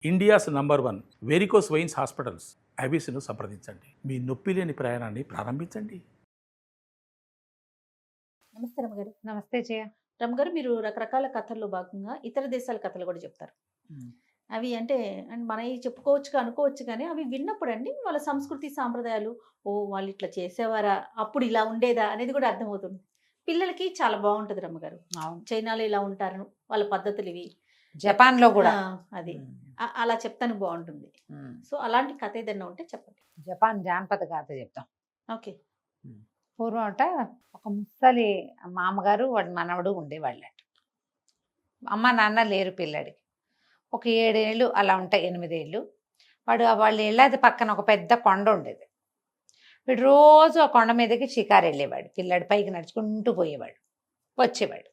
India's number 1 varicose veins hospitals ఐబీసీను సంప్రదించండి. మీ నొప్పి లేని ప్రయాణాన్ని ప్రారంభించండి. నమస్తే రమగారు. నమస్తే జయ. రమగారు, మీరు రకరకాల కథల్లో భాగంగా ఇతర దేశాల కథలు కూడా చెప్తారు. అవి అంటే మనవి చెప్పుకోవచ్చు అనుకోవచ్చు, కానీ అవి విన్నప్పుడు అండి వాళ్ళ సంస్కృతి సాంప్రదాయాలు, ఓ వాళ్ళు ఇట్లా చేసేవారా, అప్పుడు ఇలా ఉండేదా అనేది కూడా అర్థమవుతుంది. పిల్లలకి చాలా బాగుంటుంది రమ్మగారు. అవును, చైనాలో ఇలా ఉంటారు, వాళ్ళ పద్ధతులు ఇవి, జపాన్ లో కూడా అది అలా చెప్తాను బాగుంటుంది. సో అలాంటి కథ ఏదైనా ఉంటే చెప్పండి. జపాన్ జానపద కథ చెప్తాం. ఓకే. పూర్వం అట ఒక ముసలి మామగారు వాడి మనవడు ఉండేవాళ్ళట. అమ్మ నాన్న లేరు పిల్లడికి. ఒక 7 ఏళ్ళు అలా ఉంటాయి, 8 ఏళ్ళు. వాళ్ళ ఇళ్ళది పక్కన ఒక పెద్ద కొండ ఉండేది. వీడు రోజు ఆ కొండ మీదకి షికారు వెళ్ళేవాడు. పిల్లాడి పైకి నడుచుకుంటూ పోయేవాడు, వచ్చేవాడు.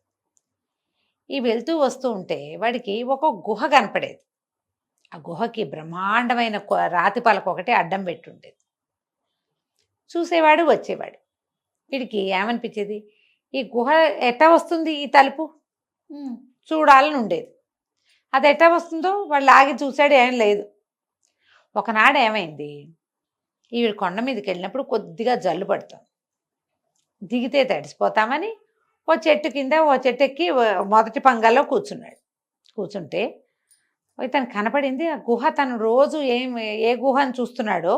ఈ వెళ్తూ వస్తూ ఉంటే వాడికి ఒక గుహ కనపడేది. ఆ గుహకి బ్రహ్మాండమైన రాతి పలక ఒకటి అడ్డం పెట్టి ఉండేది. చూసేవాడు, వచ్చేవాడు. వీడికి ఏమనిపించేది, ఈ గుహ ఎట్టా వస్తుంది, ఈ తలుపు చూడాలని ఉండేది. అది ఎట్టా వస్తుందో వాళ్ళు ఆగి చూశాడు, ఏం లేదు. ఒకనాడు ఏమైంది, ఈవిడ కొండ మీదకి వెళ్ళినప్పుడు కొద్దిగా జల్లు పడతాం, దిగితే తడిసిపోతామని ఓ చెట్టు కింద ఓ చెట్టు ఎక్కి మొదటి పంగాల్లో కూర్చున్నాడు. కూర్చుంటే తను కనపడింది ఆ గుహ. తను రోజు ఏ గుహను చూస్తున్నాడో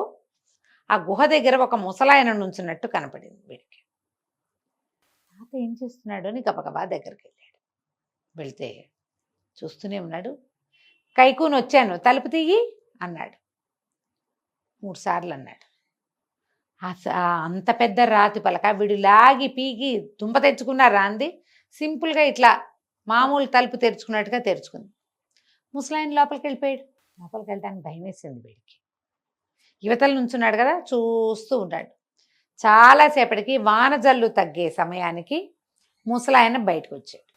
ఆ గుహ దగ్గర ఒక ముసలాయన నుంచున్నట్టు కనపడింది వీడికి. తాత ఏం చేస్తున్నాడు అని గబగబా దగ్గరికి వెళ్ళాడు. వెళ్తే చూస్తూనే ఉన్నాడు. కైకూని వచ్చాను, తలుపు తీయి అన్నాడు. 3 సార్లు అన్నాడు. అంత పెద్ద రాతి పలక వీడు లాగి పీకి దుంప తెచ్చుకున్నారా అంది. సింపుల్గా ఇట్లా మామూలు తలుపు తెరుచుకున్నట్టుగా తెరుచుకుంది. ముసలాయన లోపలికి వెళ్ళిపోయాడు. లోపలికి వెళ్ళడానికి భయం వేసింది వీడికి. యువతల నుంచున్నాడు కదా, చూస్తూ ఉన్నాడు. చాలాసేపటికి వానజల్లు తగ్గే సమయానికి ముసలాయన బయటకు వచ్చాడు.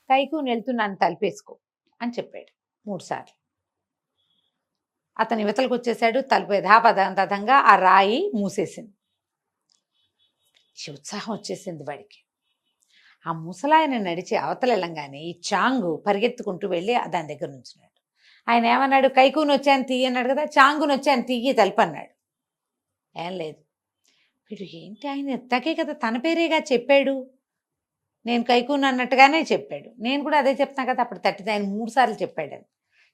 కైకూని వెళ్తున్నాను, తలుపేసుకో అని చెప్పాడు 3 సార్లు. అతను యువతలకు వచ్చేసాడు. తలుపు యథాపదంగా ఆ రాయి మూసేసింది. ఉత్సాహం వచ్చేసింది వాడికి. ఆ ముసలాయన నడిచి అవతల వెళ్ళంగానే ఈ చాంగు పరిగెత్తుకుంటూ వెళ్ళి దాని దగ్గర నుంచున్నాడు. ఆయన ఏమన్నాడు, కైకూని వచ్చాను తీయి అన్నాడు కదా, చాంగుని వచ్చాను తీయి తలుపు అన్నాడు. ఏం లేదు. వీడు ఏంటి, ఆయన ఎత్తాకే కదా, తన పేరేగా చెప్పాడు, నేను కైకూని అన్నట్టుగానే చెప్పాడు, నేను కూడా అదే చెప్తాను కదా. అప్పుడు తట్టితే ఆయన 3 సార్లు చెప్పాడు. అని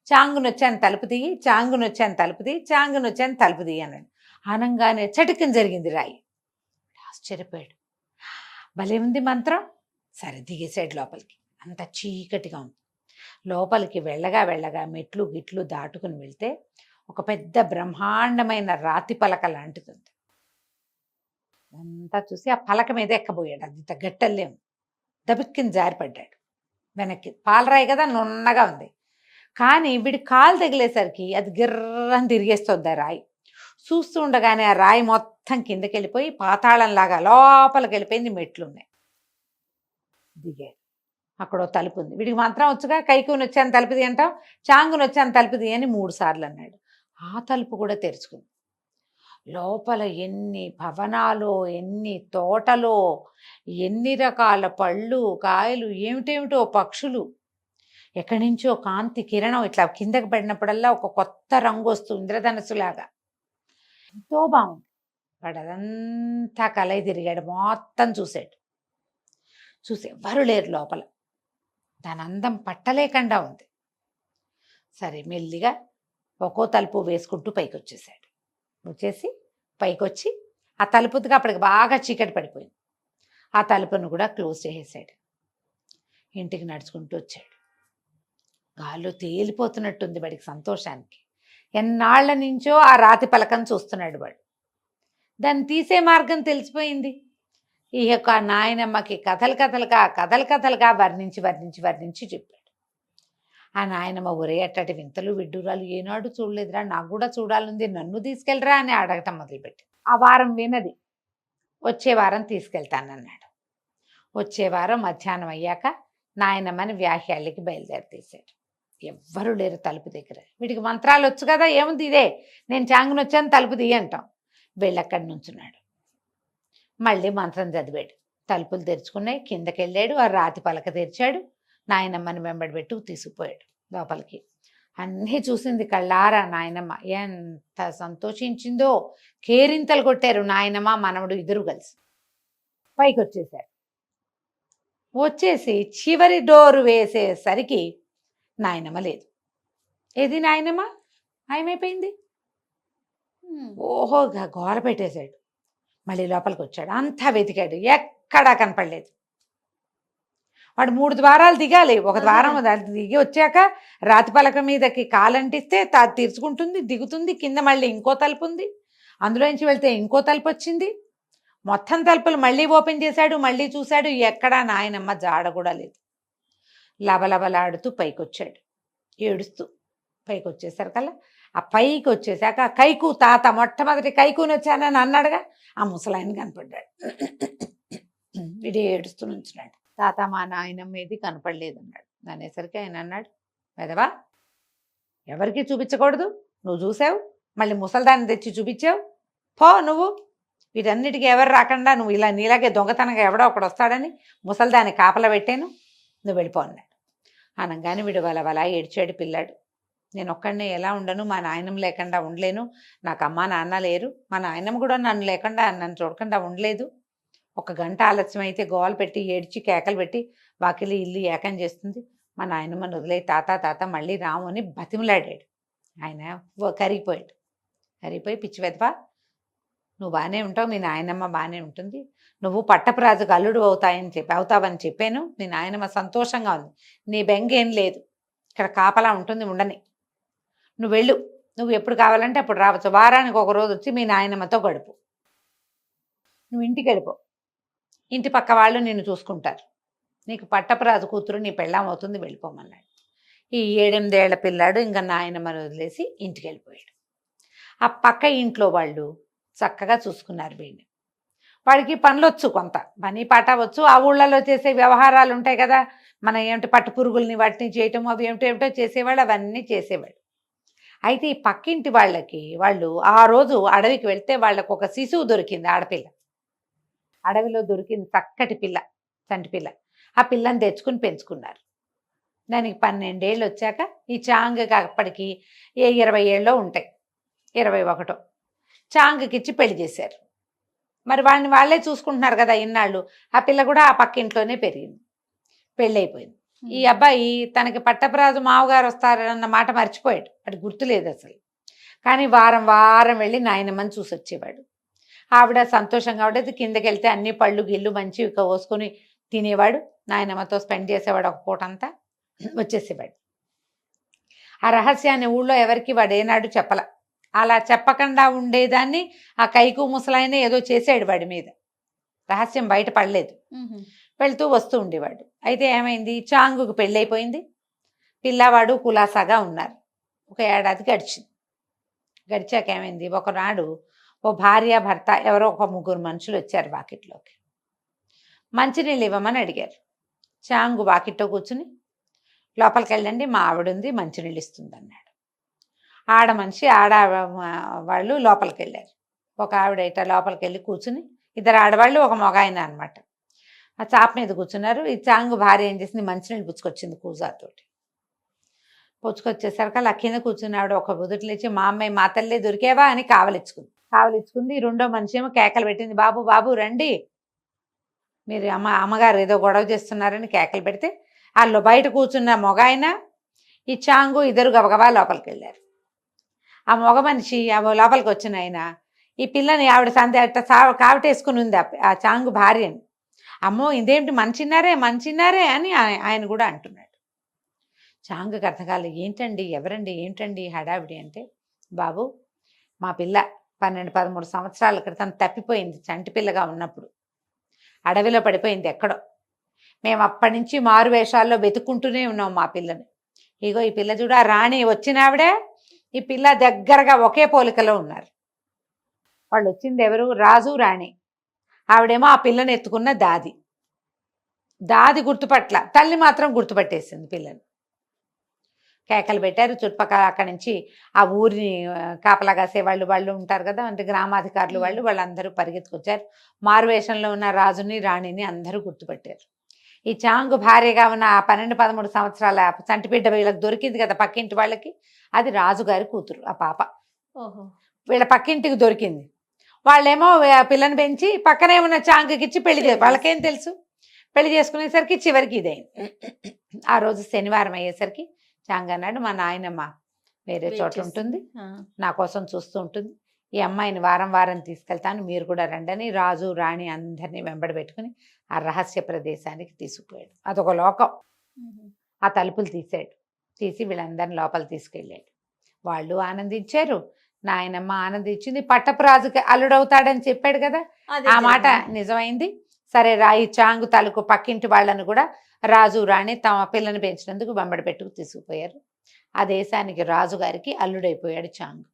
చాంగుని వచ్చాను తలుపు తీయి, చాంగుని వచ్చాను తలుపు తీయి, చాంగుని వచ్చాను తలుపు తీయి అన్నాడు. అనంగానే చటుకని జరిగింది రాయి. ఆశ్చర్యపోయాడు. భలే ఉంది మంత్రం. సరే దిగేసాడు లోపలికి. అంత చీకటిగా ఉంది. లోపలికి వెళ్ళగా వెళ్ళగా మెట్లు గిట్లు దాటుకుని వెళ్తే ఒక పెద్ద బ్రహ్మాండమైన రాతి పలక లాంటిది ఉంది. అంతా చూసి ఆ పలక మీద ఎక్కబోయాడు. అది గట్టల్లేము. దబిక్కిని జారిపడ్డాడు వెనక్కి. పాలరాయి కదా, నున్నగా ఉంది. కానీ వీడి కాలు తగిలేసరికి అది గిర్రని తిరిగేస్తుంది ఆ రాయి. చూస్తూ ఉండగానే ఆ రాయి మొత్తం కిందకి వెళ్ళిపోయి పాతాళంలాగా లోపలికి వెళ్ళిపోయింది. మెట్లు ఉన్నాయి. దిగాడు. అక్కడ తలుపు ఉంది. వీడికి మంత్రం వచ్చుగా, కైకూని వచ్చాను తలుపుది అంటాం, చాంగుని వచ్చాను తలుపుది అని 3 సార్లు అన్నాడు. ఆ తలుపు కూడా తెరుచుకుంది. లోపల ఎన్ని భవనాలు, ఎన్ని తోటలో, ఎన్ని రకాల పళ్ళు కాయలు, ఏమిటేమిటో పక్షులు. ఎక్కడి నుంచో కాంతి కిరణం ఇట్లా కిందకి పడినప్పుడల్లా ఒక కొత్త రంగు వస్తుంది, ఇంద్రధనస్సులాగా. ఎంతో బాగుంది. వాడు అదంతా కలయి తిరిగాడు, మొత్తం చూశాడు. చూసి ఎవ్వరు లేరు లోపల. దాని అందం పట్టలేకుండా ఉంది. సరే మెల్లిగా ఒక్కో తలుపు వేసుకుంటూ పైకి వచ్చేసాడు. వచ్చేసి పైకి వచ్చి ఆ తలుపుగా అప్పటికి బాగా చీకటి పడిపోయింది. ఆ తలుపును కూడా క్లోజ్ చేసేసాడు. ఇంటికి నడుచుకుంటూ వచ్చాడు. గాల్లో తేలిపోతున్నట్టుంది వాడికి సంతోషానికి. ఎన్నాళ్ల నుంచో ఆ రాతి పలకను చూస్తున్నాడు వాడు. దాన్ని తీసే మార్గం తెలిసిపోయింది. ఈ యొక్క నాయనమ్మకి కథలుగా వర్ణించి చెప్పాడు. ఆ నాయనమ్మ ఒరే అట్టటి వింతలు విడ్డూరాలు ఏనాడు చూడలేదురా, నాకు కూడా చూడాలంది, నన్ను తీసుకెళ్ళరా అని అడగటం మొదలుపెట్టి. ఆ వారం వినది. వచ్చే వారం తీసుకెళ్తానన్నాడు. వచ్చే వారం మధ్యాహ్నం అయ్యాక నాయనమ్మని వ్యాహ్యాలకి బయలుదేరితీశాడు. ఎవ్వరూ లేరు తలుపు దగ్గర. వీడికి మంత్రాలు వచ్చు కదా, ఏముంది ఇదే, నేను చాంగుని వచ్చాను తలుపు తీయి అంటాం. వెళ్ళక్కడి నుంచున్నాడు. మళ్ళీ మంత్రం చదివాడు. తలుపులు తెరుచుకున్నాయి. కిందకి వెళ్ళాడు. ఆ రాతి పలక తెరిచాడు. నాయనమ్మని వెంబడి పెట్టు తీసుకుపోయాడు లోపలికి. అన్నీ చూసింది కళ్ళారా నాయనమ్మ. ఎంత సంతోషించిందో. కేరింతలు కొట్టారు నాయనమ్మ మనవడు ఇద్దరు కలిసి. పైకి వచ్చేసారు. వచ్చేసి చివరి డోరు వేసేసరికి నాయనమ్మ లేదు. ఏది నాయనమ్మ ఆయమైపోయింది. ఓహో గోల పెట్టేశాడు. మళ్ళీ లోపలికి వచ్చాడు. అంతా వెతికాడు, ఎక్కడా కనపడలేదు. వాడు 3 ద్వారాలు దిగాలి. ఒక ద్వారం దిగి వచ్చాక రాతి పలక మీదకి కాలంటిస్తే తీర్చుకుంటుంది, దిగుతుంది. కింద మళ్ళీ ఇంకో తలుపు ఉంది, అందులోంచి వెళ్తే ఇంకో తలుపు వచ్చింది. మొత్తం తలుపులు మళ్ళీ ఓపెన్ చేశాడు. మళ్ళీ చూశాడు, ఎక్కడా నాయనమ్మ జాడ కూడా లేదు. లబలబలాడుతూ పైకి వచ్చాడు, ఏడుస్తూ. పైకి వచ్చేసరికల్లా ఆ పైకి వచ్చేసాక కైకు తాత మొట్టమొదటి కైకుని వచ్చానని అన్నాడుగా, ఆ ముసలాయన కనపడ్డాడు. వీడు ఏడుస్తూ నుంచున్నాడు. తాత మా నాయనమ్మ ఏది కనపడలేదు అన్నాడు. అనేసరికి ఆయన అన్నాడు, వెదవా, ఎవరికి చూపించకూడదు, నువ్వు చూసావు, మళ్ళీ ముసలిదాన్ని తెచ్చి చూపించావు, పో నువ్వు. వీటన్నిటికీ ఎవరు రాకుండా నువ్వు ఇలా నీలాగే దొంగతనంగా ఎవడో ఒకడు వస్తాడని ముసలిదాన్ని కాపలా పెట్టాను, నువ్వు వెళ్ళిపో అన్నాడు. అనగానే వీడు వలవలా ఏడ్చాడు పిల్లాడు. నేను ఒక్కడినే ఎలా ఉండను, మా నాయనమ్మ లేకుండా ఉండలేను, నాకు అమ్మా నాన్న లేరు, మా నాయనమ్మ కూడా నన్ను లేకుండా నన్ను చూడకుండా ఉండలేదు. 1 గంట ఆలస్యం అయితే గోలు పెట్టి ఏడ్చి కేకలు పెట్టి వాకిలి ఇల్లు ఏకం చేస్తుంది. మా నాయనమ్మని వదిలే తాత తాత మళ్ళీ రాము అని బతిమలాడాడు. ఆయన కరిగిపోయాడు. కరిగిపోయి పిచ్చి వెదవా, నువ్వు బాగానే ఉంటావు, మీ నాయనమ్మ బాగానే ఉంటుంది, నువ్వు పట్టపురాజుకు అల్లుడు అవుతావని చెప్పాను, మీ నాయనమ్మ సంతోషంగా ఉంది, నీ బెంగేం లేదు, ఇక్కడ కాపలా ఉంటుంది, ఉండని, నువ్వు వెళ్ళు, నువ్వు ఎప్పుడు కావాలంటే అప్పుడు రావచ్చు, వారానికి 1 రోజు వచ్చి మీ నాయనమ్మతో గడుపు, నువ్వు ఇంటికి వెళ్ళిపో, ఇంటి పక్క వాళ్ళు నిన్ను చూసుకుంటారు, నీకు పట్టపురాజు కూతురు నీ పెళ్ళాం అవుతుంది, వెళ్ళిపోమన్నాడు. ఈ 7-8 ఏళ్ల పిల్లాడు ఇంకా నాయనమ్మని వదిలేసి ఇంటికి వెళ్ళిపోయాడు. ఆ పక్క ఇంట్లో వాళ్ళు చక్కగా చూసుకున్నారు వీడిని. వాడికి పనులొచ్చు, కొంత పని పాట వచ్చు, ఆ ఊళ్ళలో చేసే వ్యవహారాలు ఉంటాయి కదా, మన ఏమిటి పట్టు పురుగుల్ని వాటిని చేయటం, అవి ఏమిటో చేసేవాడు, అవన్నీ చేసేవాడు. అయితే ఈ పక్కింటి వాళ్ళు ఆ రోజు అడవికి వెళ్తే వాళ్ళకు ఒక శిశువు దొరికింది, ఆడపిల్ల. అడవిలో దొరికింది చక్కటి పిల్ల, చంటి పిల్ల. ఆ పిల్లని తెచ్చుకుని పెంచుకున్నారు. దానికి 12 ఏళ్ళు వచ్చాక ఈ చాంగకి అప్పటికి 20 ఏళ్ళో ఉంటాయి, 21. చాంగకిచ్చి పెళ్లి చేశారు. మరి వాడిని వాళ్ళే చూసుకుంటున్నారు కదా ఇన్నాళ్ళు. ఆ పిల్ల కూడా ఆ పక్కింట్లోనే పెరిగింది, పెళ్ళైపోయింది. ఈ అబ్బాయి తనకి పట్టపురాజు మావగారు వస్తారన్న మాట మర్చిపోయాడు, అది గుర్తులేదు అసలు. కానీ వారం వారం వెళ్ళి నాయనమ్మని చూసి వచ్చేవాడు. ఆవిడ సంతోషంగా ఉండేది. కిందకి వెళ్తే అన్ని పళ్ళు గిళ్ళు మంచి కోసుకొని తినేవాడు, నాయనమ్మతో స్పెండ్ చేసేవాడు, ఒక పూటంతా వచ్చేసేవాడు. ఆ రహస్యాన్ని ఊళ్ళో ఎవరికి వాడు ఏనాడు చెప్పల. అలా చెప్పకుండా ఉండేదాన్ని ఆ కైకు ముసలాయన ఏదో చేసాడు వాడి మీద, రహస్యం బయట పడలేదు. వెళ్తూ వస్తూ ఉండేవాడు. అయితే ఏమైంది, చాంగుకు పెళ్ళైపోయింది, పిల్లవాడు కులాసాగా ఉన్నారు. 1 ఏడాది గడిచింది. గడిచాక ఏమైంది, ఒకనాడు ఓ భార్య భర్త ఎవరో ఒక 3 మనుషులు వచ్చారు వాకిట్లోకి. మంచినీళ్ళు ఇవ్వమని అడిగారు. చాంగు వాకిట్లో కూర్చుని, లోపలికి వెళ్ళండి మా ఆవిడుంది మంచినీళ్ళు ఇస్తుంది అన్నాడు. మనిషి వాళ్ళు లోపలికి వెళ్ళారు. ఒక ఆవిడ ఇట లోపలికి వెళ్ళి కూర్చుని, 2 ఆడవాళ్ళు ఒక మగాయన అనమాట, ఆ చాప మీద కూర్చున్నారు. ఈ చాంగు భార్య ఏం చేసింది, మంచినీళ్ళు పుచ్చుకొచ్చింది కూజాతోటి. పుచ్చుకొచ్చేసరికి అలా కింద కూర్చుని ఆవిడ ఒక బుదుటి లేచి, మా అమ్మాయి మా తల్లే దొరికేవా అని కావలిచ్చుకుంది. 2వ మనిషి ఏమో కేకలు పెట్టింది, బాబు బాబు రండి, మీరు అమ్మగారు ఏదో గొడవ చేస్తున్నారని కేకలు పెడితే వాళ్ళు బయట కూర్చున్న మొగాయన ఈ చాంగు ఇద్దరు గబగబా లోపలికి వెళ్ళారు. ఆ మగ మనిషి లోపలికి వచ్చిన ఆయన ఈ పిల్లని ఆవిడ సందే అట్ట కావటేసుకుని ఉంది ఆ చాంగు భార్యని. అమ్మో ఇదేమిటి మంచిన్నారే అని ఆయన కూడా అంటున్నాడు. చాంగుకి అర్థం కాలేదు, ఏంటండి ఎవరండి ఏంటండి హడావిడి అంటే, బాబు మా పిల్ల 12-13 సంవత్సరాల క్రితం తప్పిపోయింది, చంటి పిల్లగా ఉన్నప్పుడు అడవిలో పడిపోయింది ఎక్కడో. మేము అప్పటి నుంచి మారు వేషాల్లో వెతుక్కుంటూనే ఉన్నాం మా పిల్లని. ఇగో ఈ పిల్ల చూడ, రాణి వచ్చినావిడే ఈ పిల్ల దగ్గరగా ఒకే పోలికలో ఉన్నారు. వాళ్ళు వచ్చింది ఎవరు, రాజు రాణి. ఆవిడేమో ఆ పిల్లని ఎత్తుకున్న దాది గుర్తుపట్ల, తల్లి మాత్రం గుర్తుపట్టేసింది పిల్లని. కేకలు పెట్టారు చుట్టుపక్కల. అక్కడి నుంచి ఆ ఊరిని కాపలా కాసే వాళ్ళు ఉంటారు కదా, అంటే గ్రామాధికారులు వాళ్ళందరూ పరిగెత్తుకొచ్చారు. మారువేషంలో ఉన్న రాజుని రాణిని అందరూ గుర్తుపట్టారు. ఈ చాంగు భార్యగా ఉన్న ఆ 12-13 సంవత్సరాల చంటిబిడ్డ వీళ్ళకి దొరికింది కదా పక్కింటి వాళ్ళకి, అది రాజుగారి కూతురు ఆ పాప. ఓహో. వీళ్ళ పక్కింటికి దొరికింది. వాళ్ళేమో ఆ పిల్లని పెంచి పక్కనే ఉన్న చాంగుకి ఇచ్చి పెళ్లి చేసి, వాళ్ళకేం తెలుసు, పెళ్లి చేసుకునేసరికి చివరికి ఇదైంది. ఆ రోజు శనివారం అయ్యేసరికి చాంగ్ అన్నాడు, మా నాయనమ్మ వేరే Wait చోట చేస్తుంది. ఉంటుంది, ఆ. నా కోసం చూస్తూ ఉంటుంది, ఈ అమ్మాయిని వారం వారం తీసుకెళ్తాను, మీరు కూడా రండని రాజు రాణి అందరినీ వెంబడి పెట్టుకుని ఆ రహస్య ప్రదేశానికి తీసుకుపోయాడు. అదొక లోకం. మ్మ్. ఆ తలుపులు తీసాడు, తీసి వీళ్ళందరిని లోపల తీసుకెళ్ళాడు. వాళ్ళు ఆనందించారు, నాయనమ్మ ఆనందించింది. పట్టపు రాజుకి అల్లుడవుతాడని చెప్పాడు కదా, అదే ఆ మాట జరిగింది. నిజమైంది. సరే రాయి చాంగు తాలూకు పక్కింటి వాళ్ళను కూడా రాజు రాణి తమ పిల్లని పెంచినందుకు వెంబడి పెట్టుకు తీసుకుపోయారు. ఆ దేశానికి రాజుగారికి అల్లుడైపోయాడు చాంగు.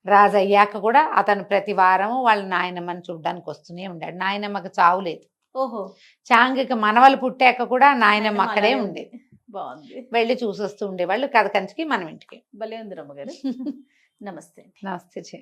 రాజు అయ్యాక కూడా అతను ప్రతి వారము వాళ్ళ నాయనమ్మని చూడడానికి వస్తూనే ఉన్నాడు. నాయనమ్మకి చావు లేదు. ఓహో. చాంగుకి మనవలు పుట్టాక కూడా నాయనమ్మ నాయనమ్మ అక్కడే అలాగే ఉంది. బాగుంది. వెళ్ళి చూసొస్తూ ఉండేవాళ్ళు. కథ కంచికి మనం ఇంటికి. భలే ఉంది రమ్మగారు. నమస్తే. నమస్తే.